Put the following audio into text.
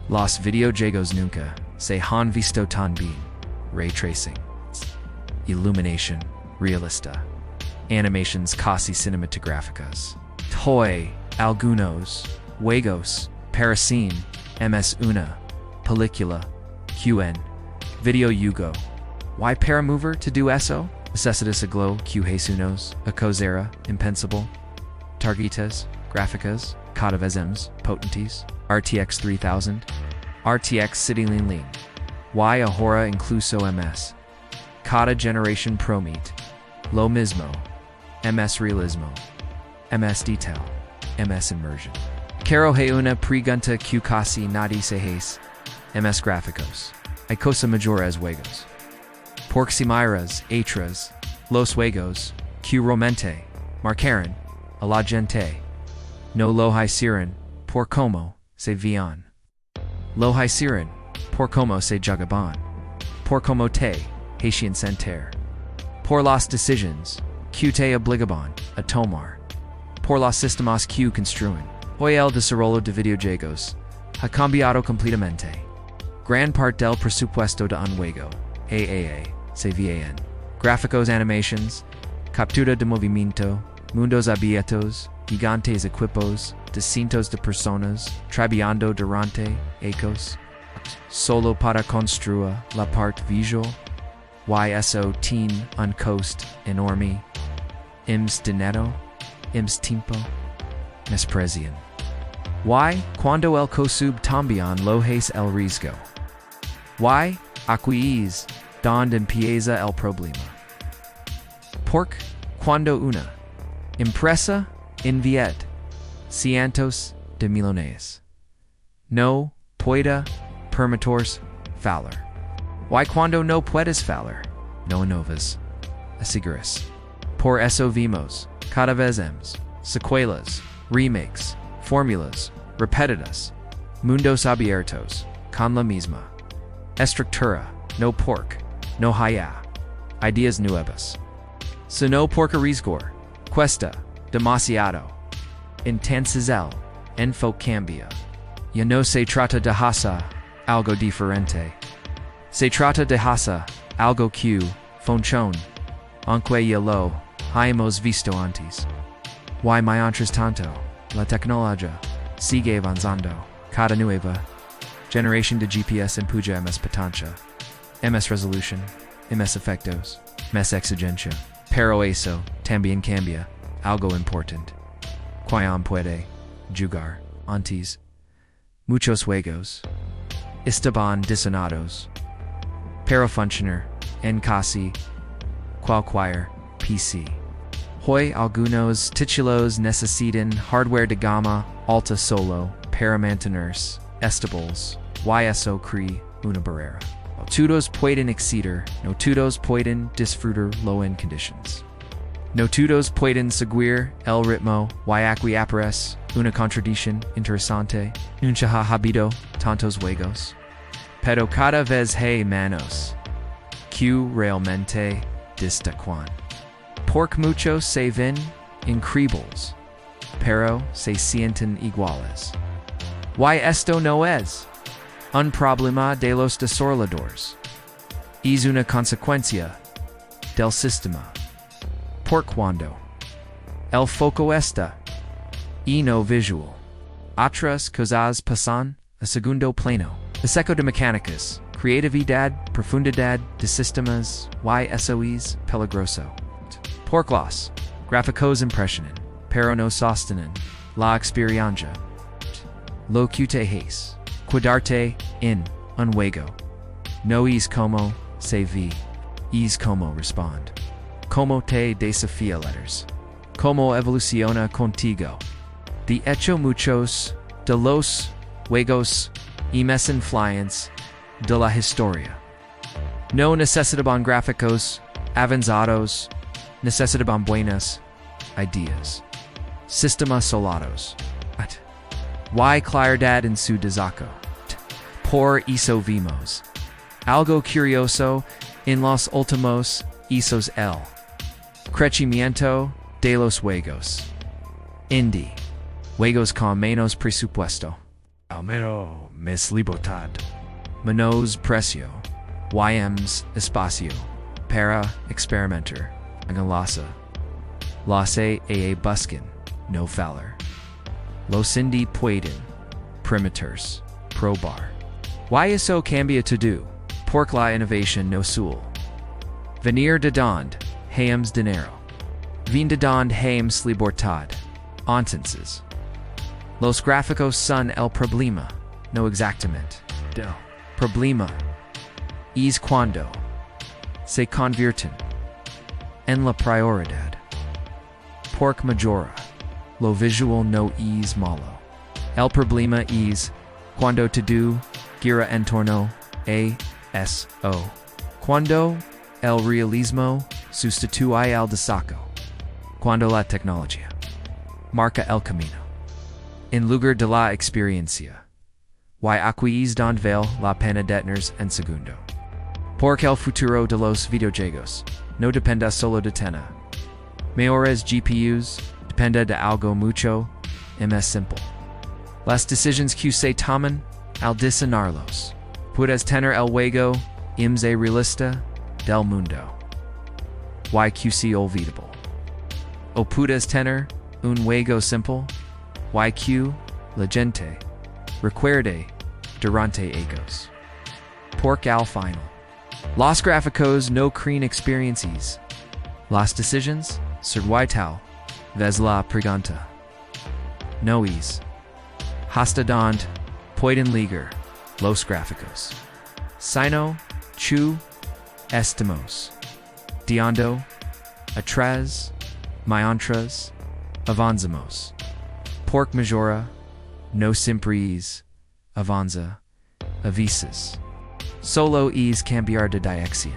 Los videojuegos nunca se han visto tan bien. Ray tracing. Illumination. Realista. Animations casi cinematográficas. Toy. Algunos. Juegos. Parecen. MS una. Película. QN. Video Yugo. Why para mover to do eso? Necesitas a glow Q Jesunos. A cosera. Impensable. Tarjetas. Gráficas. Cada vezems. Potentes. RTX 3000. RTX City Lean Lean. Y ahora incluso MS. Cada generación promete. Lo mismo. MS realismo. MS detail. MS immersion. Quiero he una pregunta que casi nadie se hace. MS gráficos. Hay cosa mayores juegos. Porximiras, atras, los juegos, que realmente, marcaron, a la gente. No lo hicieron, por como, se veían. Lo hicieron, por como se jugaban. Por como te, haitian sentir. Por las decisions, que te obligaban, a tomar. Por los sistemas que construyen. Hoy el desarrollo de videojuegos ha cambiado completamente. Gran parte del presupuesto de un juego, AAA, se veían. Gráficos, animations, captura de movimiento, mundos abiertos, gigantes equipos, de cientos de personas, trabajando durante ecos, solo para construir la parte visual, y eso tiene un coste enorme, ims dinero, ims tiempo, desprecian. Y cuando el cosub también lo es el riesgo. Y aquí es donde empieza el problema. Porque cuando una empresa invierte cientos de millones, no puede permitirse fallar. Y cuando no puedes fallar, no innovas, aseguras. Por eso vimos cada vez más secuelas, remakes, fórmulas repetidas, mundos abiertos, con la misma estructura, no porque, no haya, ideas nuevas. Sino porque risgor, cuesta, demasiado. Entonces el enfoque cambia. Ya no se trata de hacer algo diferente. Se trata de hacer algo que funciona, aunque ya lo hayamos visto antes. Y mientras tanto, la tecnología sigue avanzando. Cada nueva generación de GPS empuja más potencia, más resolución, más efectos, más exigencia. Pero eso también cambia algo importante. Quién puede jugar antes. Muchos juegos estaban diseñados para funcionar en casi cualquier PC. Hoy algunos títulos necesitan hardware de gama alta solo para mantenerse estables, y eso crea una barrera. No todos pueden exceder, no todos pueden disfrutarlo en conditions. No todos pueden seguir el ritmo, y aquí aparece una contradicción interesante. Nunca ha habido tantos juegos, pero cada vez hay menos que realmente destacan. Porque muchos se ven increíbles, pero se sienten iguales. Y esto no es un problema de los desarrolladores. Es una consecuencia del sistema. Por cuando el foco está y no visual, otras cosas pasan a segundo plano. El seco de mecánicas, creatividad, profundidad de sistemas, y eso es peligroso. Por los gráficos impresionan, pero no sostienen la experiencia. Lo que te hace quedarte en un juego no es como se ve, es como responde. Como te desafía letters. Como evoluciona contigo. De hecho muchos de los juegos y más influencia de la historia no necesitaban gráficos avanzados, necesitaban buenas ideas. Sistemas solados. Y claridad en su desarrollo. Por eso vimos algo curioso en los últimos hitos el crecimiento de los juegos indie, juegos con menos presupuesto. Almero mislibotad. Menos precio. YM's espacio. Para experimenter. Angalasa. Lase aa buskin. No faller. Losindi pueden. Primiters. Probar. YSO cambia to do. Pork la innovation no sul. Venir de dond. Hayams dinero. Vin de dond hayams libertad. Ontenses. Los gráficos son el problema. No exactamente. Del. Problema. Es cuando. Se convierten. En la prioridad. Pork majora. Lo visual no es malo. El problema es. Cuando to do. Gira en torno. A. S. O. Cuando. El realismo. Sustituye al desaco. Cuando la tecnología. Marca el camino. En lugar de la experiencia. Y aquí donde vale la pena detenerse en segundo. Porque el futuro de los videojuegos no depende solo de tener mejores GPUs, depende de algo mucho más simple. Las decisiones que se toman al diseñarlos. Puedes tener el juego más realista del mundo. YQC olvidable. O puedes tener un juego simple. YQ, la gente, recuerde, durante egos. Porque al final. Los gráficos no creen experiencias. Las decisions, servidal, ves la pregunta. No es. Hasta donde pueden ligar los gráficos. Sino, chu, estamos. Diondo, atrás, mientras, avanzamos. Pork majora, no siempre avanza, avisas. Solo es cambiar de dirección.